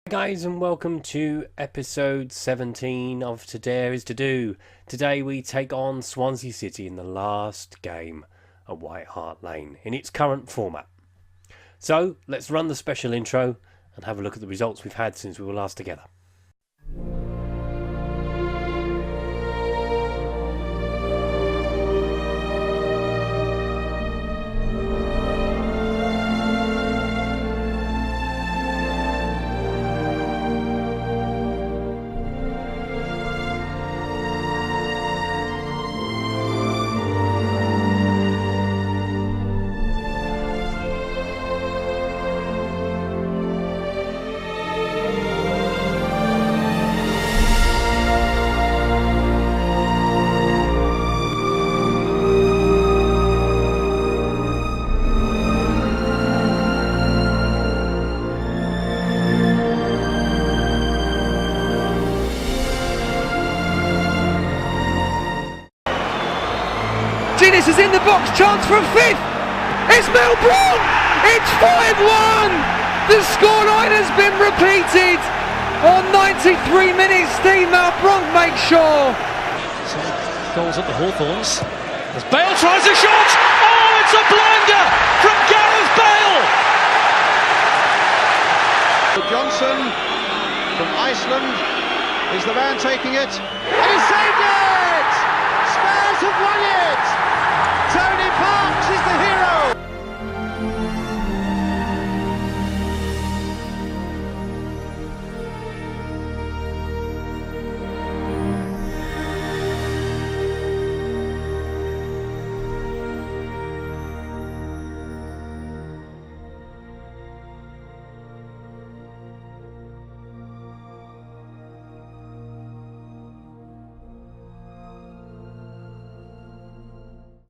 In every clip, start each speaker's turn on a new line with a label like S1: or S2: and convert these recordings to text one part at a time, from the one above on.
S1: Guys, and welcome to episode 17 of Today Is To Do. Today we take on Swansea City in the last game at White Hart Lane in its current format. So let's run the special intro and have a look at the results we've had since we were last together.
S2: This is in the box, chance for a fifth. It's Melbourne. It's 5-1. The scoreline has been repeated on 93 minutes. Steve Malbronk makes sure.
S3: So goals at the Hawthorns. As Bale tries a shot. Oh, it's a blinder from Gareth Bale.
S4: Johnson from Iceland is the man taking it, and he saved it. Spurs have won it. Tony Parks is the hero!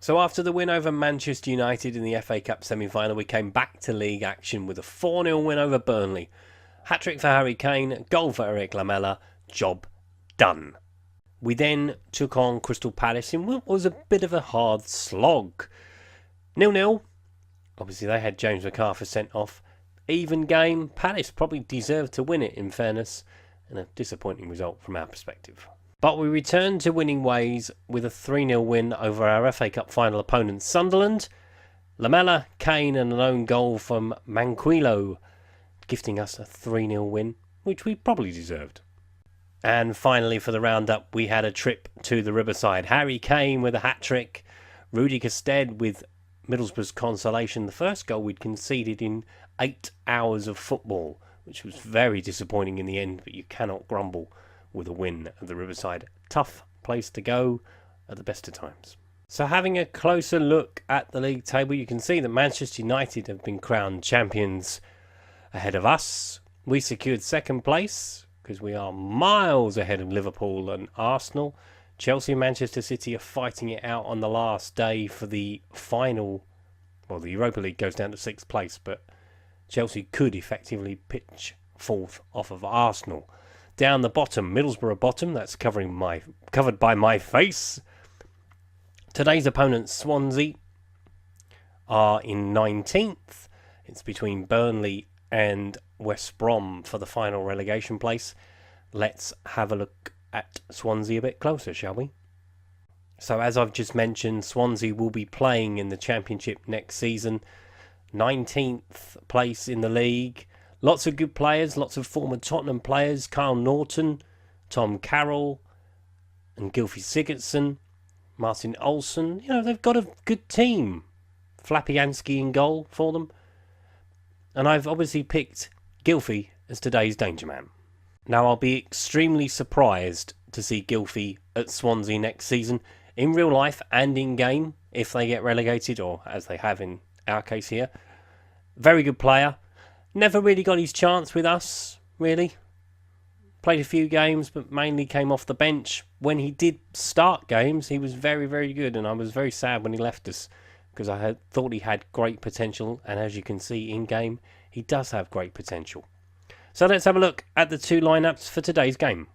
S1: So after the win over Manchester United in the FA Cup semi-final, we came back to league action with a 4-0 win over Burnley. Hat-trick for Harry Kane, goal for Eric Lamela, job done. We then took on Crystal Palace in what was a bit of a hard slog. 0-0. Obviously they had James McArthur sent off. Even game. Palace probably deserved to win it, in fairness, and a disappointing result from our perspective. But we returned to winning ways with a 3-0 win over our FA Cup final opponent Sunderland. Lamela, Kane and an own goal from Manquillo, gifting us a 3-0 win, which we probably deserved. And finally for the roundup, we had a trip to the Riverside. Harry Kane with a hat-trick, Rudy Gestede with Middlesbrough's consolation, the first goal we'd conceded in 8 hours of football, which was very disappointing in the end, but you cannot grumble with a win at the Riverside. Tough place to go at the best of times. So having a closer look at the league table, you can see that Manchester United have been crowned champions ahead of us. We secured second place because we are miles ahead of Liverpool and Arsenal. Chelsea and Manchester City are fighting it out on the last day for the final. Well, the Europa League goes down to 6th place, but Chelsea could effectively pitch 4th off of Arsenal. Down the bottom, Middlesbrough bottom, that's covered by my face. Today's opponents, Swansea, are in 19th. It's between Burnley and West Brom for the final relegation place. Let's have a look at Swansea a bit closer, shall we? So as I've just mentioned, Swansea will be playing in the Championship next season. 19th place in the league. Lots of good players, lots of former Tottenham players. Kyle Norton, Tom Carroll and Gylfi Sigurdsson, Martin Olsson. You know, they've got a good team. Flapianski in goal for them. And I've obviously picked Gylfi as today's danger man. Now, I'll be extremely surprised to see Gylfi at Swansea next season, in real life and in game, if they get relegated, or as they have in our case here. Very good player. Never really got his chance with us, really. Played a few games, but mainly came off the bench. When he did start games, he was very, very good, and I was very sad when he left us, because I thought he had great potential, and as you can see in game, he does have great potential. So let's have a look at the two lineups for today's game.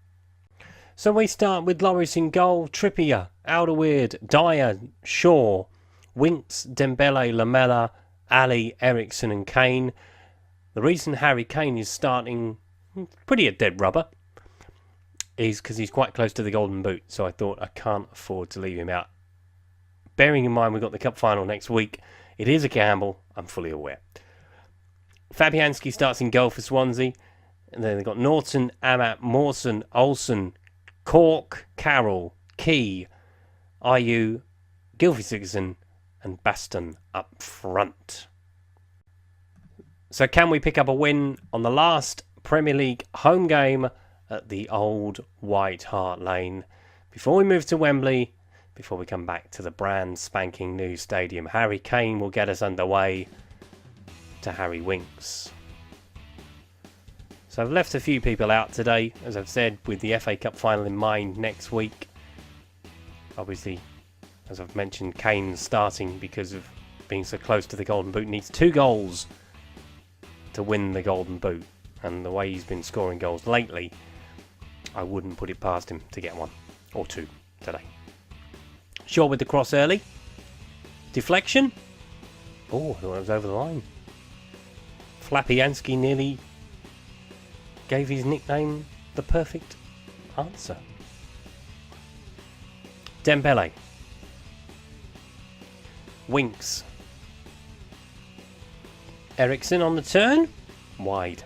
S1: So we start with Loris in goal, Trippier, Alderweireld, Dyer, Shaw, Winks, Dembele, Lamela, Ali, Eriksson and Kane. The reason Harry Kane is starting pretty a dead rubber, is because he's quite close to the golden boot, so I thought I can't afford to leave him out. Bearing in mind we've got the cup final next week, it is a gamble, I'm fully aware. Fabianski starts in goal for Swansea, and then they've got Norton, Amat, Mawson, Olsen, Cork, Carroll, Key, Ayew, Gylfi-Sigurdsson and Baston up front. So can we pick up a win on the last Premier League home game at the old White Hart Lane before we move to Wembley, before we come back to the brand spanking new stadium? Harry Kane will get us underway to Harry Winks. So I've left a few people out today, as I've said, with the FA Cup final in mind next week. Obviously, as I've mentioned, Kane starting because of being so close to the Golden Boot. Needs 2 goals to win the Golden Boot. And the way he's been scoring goals lately, I wouldn't put it past him to get 1 or 2 today. Shaw with the cross early. Deflection. Oh, I thought it was over the line. Fabianski nearly gave his nickname the perfect answer. Dembele. Winks. Eriksson on the turn. Wide.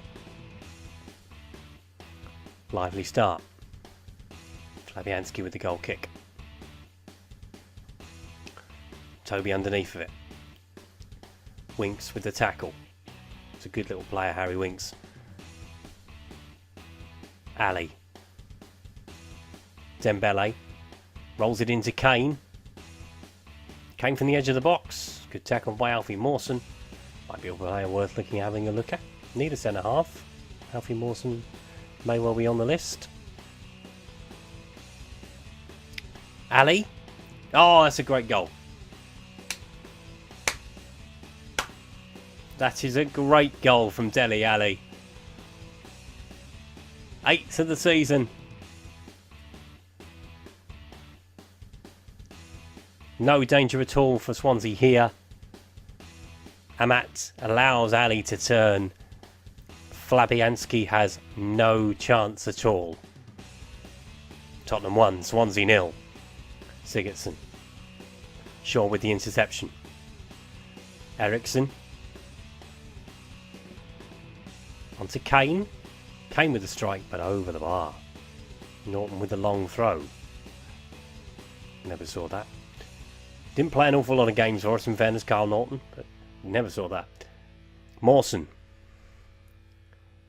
S1: Lively start. Fabianski with the goal kick. Toby underneath of it. Winks with the tackle. It's a good little player, Harry Winks. Ali. Dembele. Rolls it into Kane. Kane from the edge of the box. Good tackle by Alfie Mawson. Might be a player worth looking at having a look at. Need a centre half. Alfie Mawson may well be on the list. Ali. Oh, that's a great goal. That is a great goal from Dele Alli. 8th of the season. No danger at all for Swansea here. Amat allows Ali to turn. Fabianski has no chance at all. Tottenham 1, Swansea 0. Sigurdsson. Shaw with the interception. Eriksson. Onto Kane. Kane with the strike, but over the bar. Norton with the long throw. Never saw that. Didn't play an awful lot of games for us, in fairness, Carl Norton, but never saw that. Mawson.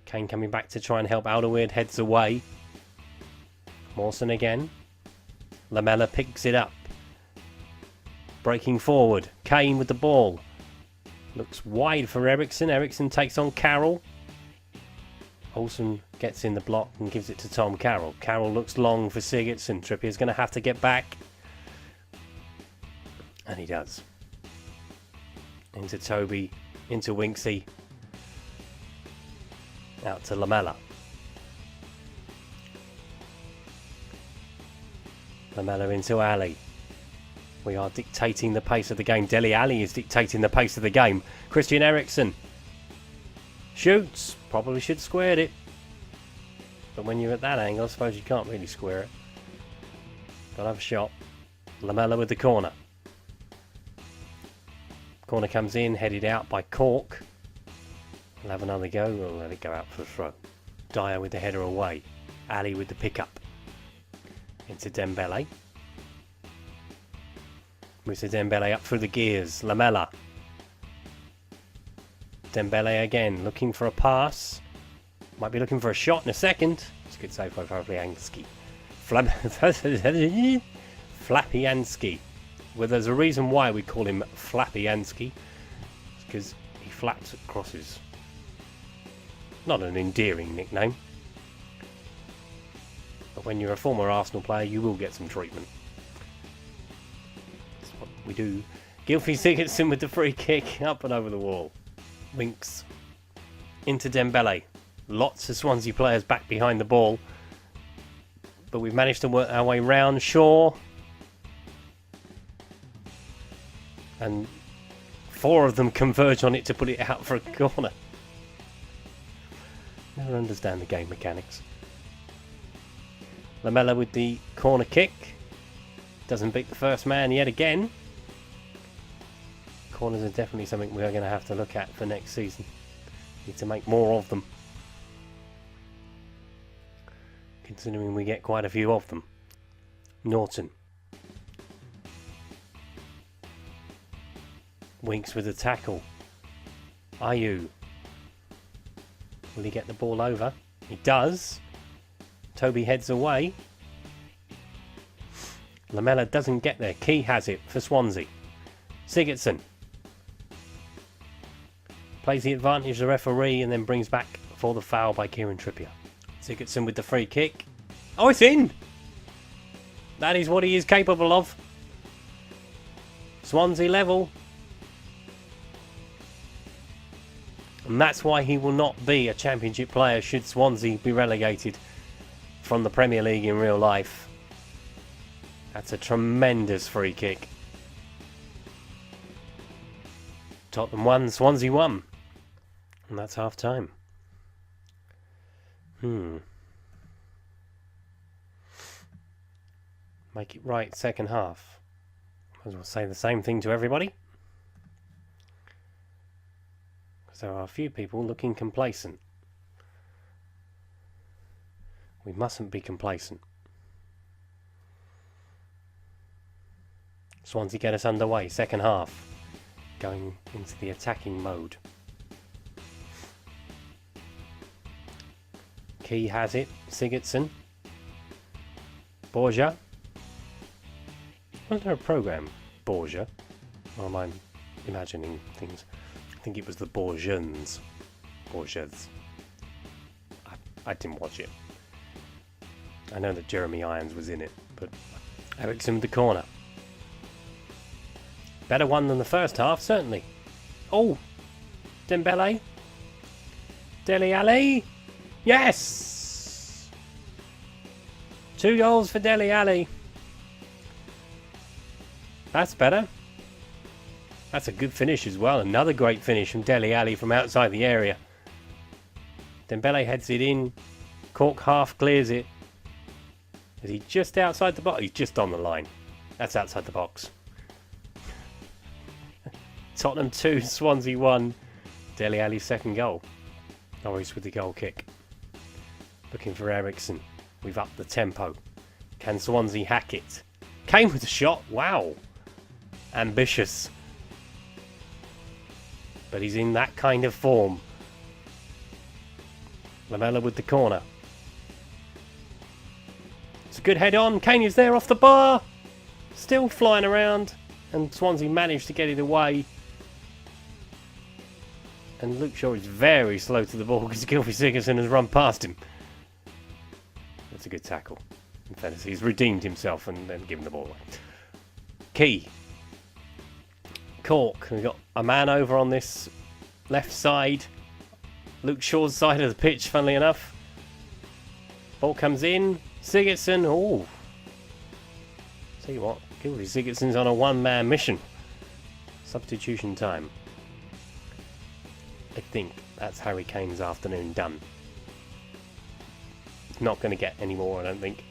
S1: Kane coming back to try and help Alderweireld, heads away. Mawson again. Lamela picks it up. Breaking forward. Kane with the ball. Looks wide for Eriksson. Eriksson takes on Carroll. Olsen gets in the block and gives it to Tom Carroll. Carroll looks long for Sigurdsson. Trippier's going to have to get back. And he does. Into Toby. Into Winksy. Out to Lamela. Lamela into Ali. We are dictating the pace of the game. Dele Alli is dictating the pace of the game. Christian Eriksson. Shoots. Probably should have squared it. But when you're at that angle, I suppose you can't really square it. Got to have a shot. Lamela with the corner. Corner comes in, headed out by Cork. We'll have another go. We'll let it go out for a throw. Dyer with the header away. Ali with the pickup. Into Dembele. Moves to Dembele up through the gears. Lamela. Dembele again, looking for a pass. Might be looking for a shot in a second. It's a good save by Fabianski. Fabianski. Well, there's a reason why we call him Fabianski. It's because he flaps at crosses. Not an endearing nickname. But when you're a former Arsenal player, you will get some treatment. That's what we do. Gylfi-Sigurdsson with the free kick, up and over the wall. Winks into Dembele. Lots of Swansea players back behind the ball. But we've managed to work our way round. Shaw. And 4 of them converge on it to put it out for a corner. Never understand the game mechanics. Lamela with the corner kick. Doesn't beat the first man yet again. Corners are definitely something we are going to have to look at for next season. Need to make more of them. Considering we get quite a few of them. Norton. Winks with a tackle. Ayew. Will he get the ball over? He does. Toby heads away. Lamela doesn't get there. Key has it for Swansea. Sigurdsson. Plays the advantage of the referee and then brings back for the foul by Kieran Trippier. Sigurdsson with the free kick. Oh, it's in! That is what he is capable of. Swansea level. And that's why he will not be a Championship player should Swansea be relegated from the Premier League in real life. That's a tremendous free kick. Tottenham 1, Swansea 1. And that's half time. Make it right second half. Might as well say the same thing to everybody. Because there are a few people looking complacent. We mustn't be complacent. Swansea get us underway, second half. Going into the attacking mode. Key has it. Sigurdsson. Borja. Was there a programme? Borja? Or am I imagining things? I think it was the Borgians. Borgias. I didn't watch it. I know that Jeremy Irons was in it, but Ericsson with the corner. Better one than the first half, certainly. Oh! Dembele. Dele Alli. Yes! 2 goals for Dele Alli. That's better. That's a good finish as well. Another great finish from Dele Alli from outside the area. Dembele heads it in. Cork half clears it. Is he just outside the box? He's just on the line. That's outside the box. Tottenham 2, Swansea 1. Dele Alli's second goal. Norris with the goal kick. Looking for Ericsson. We've upped the tempo. Can Swansea hack it? Kane with a shot. Wow. Ambitious. But he's in that kind of form. Lamela with the corner. It's a good head on. Kane is there off the bar. Still flying around. And Swansea managed to get it away. And Luke Shaw is very slow to the ball because Gylfi Sigurdsson has run past him. That's a good tackle. In fairness, he's redeemed himself and then given the ball away. Key. Cork. We've got a man over on this left side. Luke Shaw's side of the pitch, funnily enough. Ball comes in. Sigurdsson. Oh. Tell you what, Gylfi Sigurdsson's on a one-man mission. Substitution time. I think that's Harry Kane's afternoon done. It's not going to get any more, I don't think.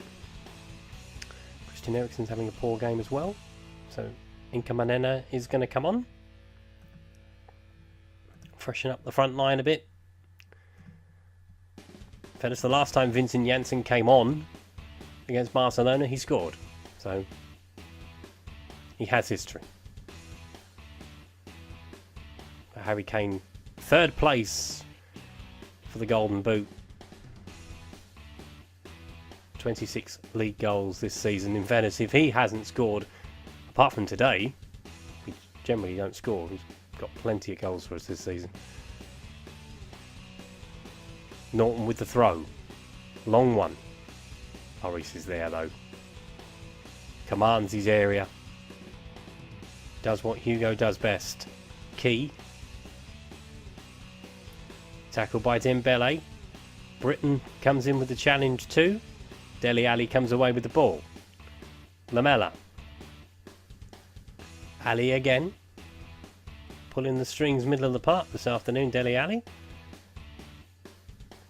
S1: Christian Eriksen's having a poor game as well. So Inka Manena is going to come on. Freshen up the front line a bit. Fairness, the last time Vincent Janssen came on against Barcelona, he scored. So he has history. Harry Kane, third place for the Golden Boot. 26 league goals this season. In fairness, if he hasn't scored, apart from today, we generally don't score. He's got plenty of goals for us this season. Norton with the throw. Long one. Horace is there though. Commands his area. Does what Hugo does best. Key. Tackled by Dembele. Britton comes in with the challenge too. Dele Alli comes away with the ball. Lamela. Ali again. Pulling the strings middle of the park this afternoon, Dele Alli.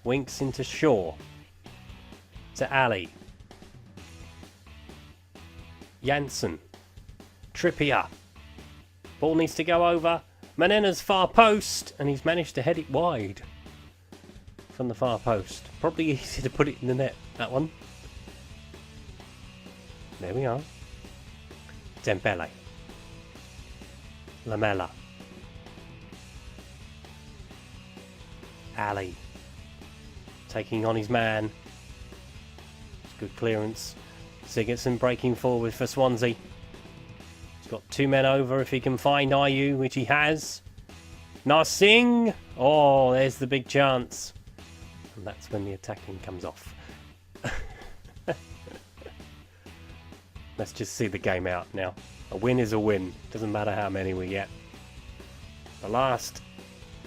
S1: Winks into Shaw. To Ali. Janssen. Trippier. Ball needs to go over. Manena's far post. And he's managed to head it wide. From the far post. Probably easy to put it in the net, that one. There we are. Dembele. Lamela. Ali. Taking on his man. It's good clearance. Sigurdsson breaking forward for Swansea. He's got 2 men over if he can find Ayew, which he has. Narsingh. Oh, there's the big chance. And that's when the attacking comes off. Let's just see the game out now. A win is a win. Doesn't matter how many we get. The last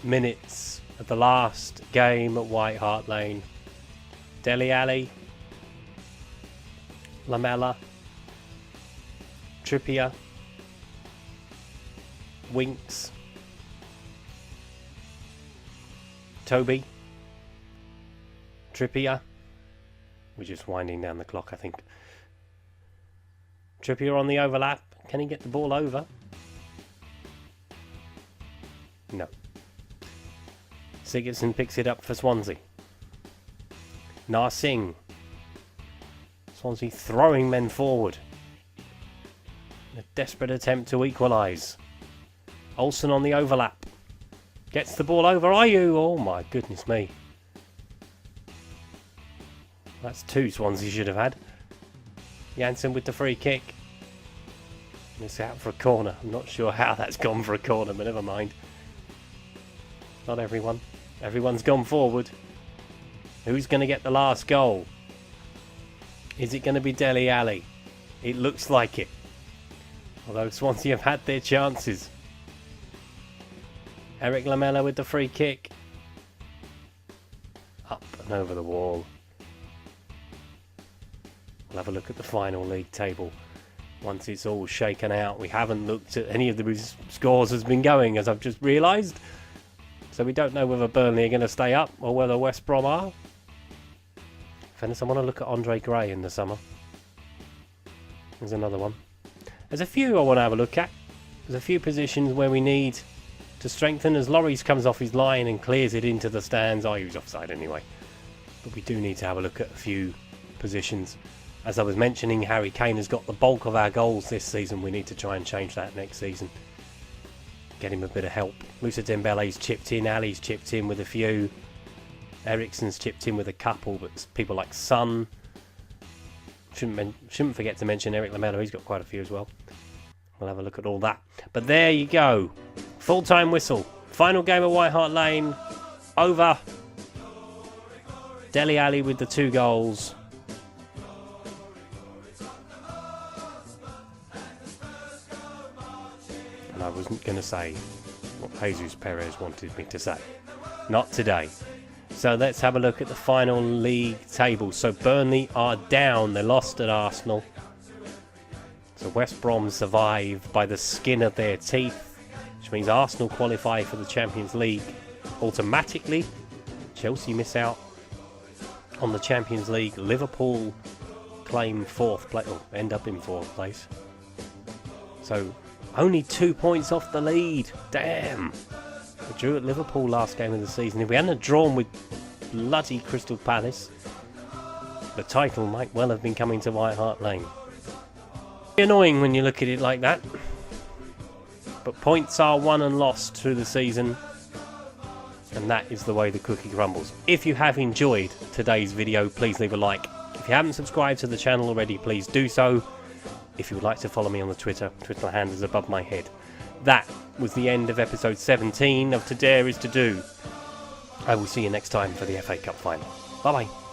S1: minutes of the last game at White Hart Lane. Dele Alli. Lamela. Trippier. Winks. Toby. Trippier. We're just winding down the clock, I think. Trippier on the overlap. Can he get the ball over? No. Sigurdsson picks it up for Swansea. Narsingh. Swansea throwing men forward. A desperate attempt to equalise. Olsen on the overlap. Gets the ball over. Ayew. Oh my goodness me. That's 2 Swansea should have had. Janssen with the free kick. And it's out for a corner. I'm not sure how that's gone for a corner, but never mind. Not everyone. Everyone's gone forward. Who's going to get the last goal? Is it going to be Dele Alli? It looks like it. Although Swansea have had their chances. Eric Lamela with the free kick. Up and over the wall. We'll have a look at the final league table once it's all shaken out. We haven't looked at any of the scores as been going, as I've just realised. So we don't know whether Burnley are going to stay up or whether West Brom are. If I want to look at Andre Gray in the summer. There's another one. There's a few I want to have a look at. There's a few positions where we need to strengthen as Lloris comes off his line and clears it into the stands. I use offside anyway. But we do need to have a look at a few positions. As I was mentioning, Harry Kane has got the bulk of our goals this season. We need to try and change that next season. Get him a bit of help. Moussa Dembele's chipped in. Ali's chipped in with a few. Eriksen's chipped in with a couple, but people like Son. Shouldn't forget to mention Eric Lamela. He's got quite a few as well. We'll have a look at all that. But there you go. Full-time whistle. Final game at White Hart Lane. Over. Dele Alli with the 2 goals. And I wasn't going to say what Jesus Perez wanted me to say. Not today. So let's have a look at the final league table. So Burnley are down. They lost at Arsenal. So West Brom survive by the skin of their teeth, which means Arsenal qualify for the Champions League automatically. Chelsea miss out on the Champions League. Liverpool claim 4th place, or end up in 4th place. So only 2 points off the lead. Damn. We drew at Liverpool last game of the season. If we hadn't drawn with bloody Crystal Palace, the title might well have been coming to White Hart Lane. Annoying when you look at it like that. But points are won and lost through the season. And that is the way the cookie crumbles. If you have enjoyed today's video, please leave a like. If you haven't subscribed to the channel already, please do so. If you would like to follow me on the Twitter handle is above my head. That was the end of episode 17 of To Dare Is To Do. I will see you next time for the FA Cup final. Bye bye.